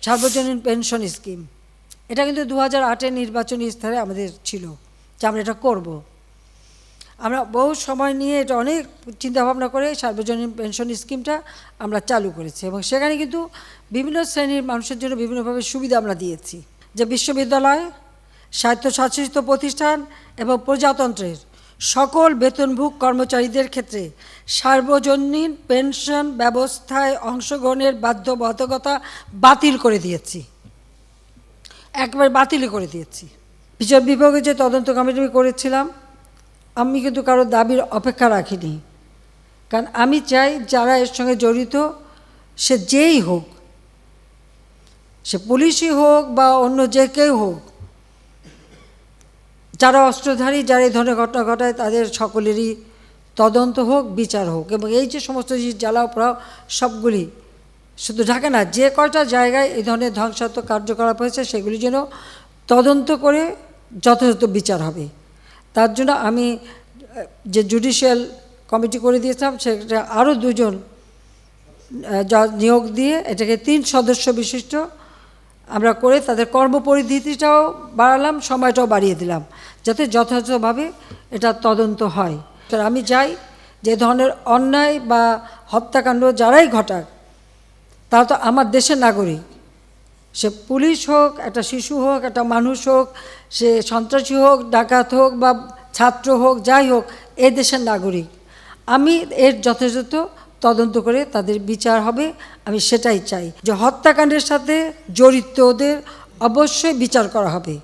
সার্বজনীন pension scheme, এটা কিন্তু 2008-এর নির্বাচনী ইস্তাহারে আমাদের ছিল যে আমরা এটা করব। আমরা বহু সময় নিয়ে এটা অনেক চিন্তাভাবনা করে সার্বজনীন পেনশন স্কিমটা আমরা চালু করেছি এবং সেখানে কিন্তু বিভিন্ন শ্রেণীর মানুষের জন্য বিভিন্নভাবে সুবিধা আমরা দিয়েছি, যে বিশ্ববিদ্যালয়, স্বায়ত্তশাসিত প্রতিষ্ঠান এবং প্রজাতন্ত্রের সকল বেতনভোগ কর্মচারীদের ক্ষেত্রে সার্বজনীন পেনশন ব্যবস্থায় অংশগ্রহণের বাধ্যবাধকতা বাতিল করে দিয়েছি, একবারে বাতিলই করে দিয়েছি। বিচার বিভাগে যে তদন্ত কমিটি করেছিলাম, আমি কিন্তু কারো দাবির অপেক্ষা রাখিনি, কারণ আমি চাই যারা এর সঙ্গে জড়িত সে যেই হোক, সে পুলিশই হোক বা অন্য যে কেউ হোক, যারা অস্ত্রধারী, যারা এই ধরনের ঘটনা ঘটায় তাদের সকলেরই তদন্ত হোক, বিচার হোক। এবং এই যে সমস্ত জ্বালাও পোড়াও সবগুলি, শুধু ঢাকা না, যে কয়টা জায়গায় এই ধরনের ধ্বংসাত্মক কার্যকলাপ হয়েছে সেগুলি যেন তদন্ত করে যথাযথ বিচার হবে। তার জন্য আমি যে জুডিশিয়াল কমিটি করে দিয়েছিলাম সেটা আরও 2 জন নিয়োগ দিয়ে এটাকে 3 সদস্য বিশিষ্ট আমরা করে তাদের কর্মপরিধিটাও বাড়ালাম, সময়টাও বাড়িয়ে দিলাম, যাতে যথাযথভাবে এটা তদন্ত হয়। আমি চাই যে ধরনের অন্যায় বা হত্যাকাণ্ড যারাই ঘটাক তারা তো আমার দেশের নাগরিক, সে পুলিশ হোক, একটা শিশু হোক, একটা মানুষ হোক, সে সন্ত্রাসী হোক, ডাকাত হোক বা ছাত্র হোক, যাই হোক, এ দেশের নাগরিক। আমি এর যথাযথ তদন্ত করে তাদের বিচার হবে, আমি সেটাই চাই, যে হত্যাকাণ্ডের সাথে জড়িতদের অবশ্যই বিচার করা হবে।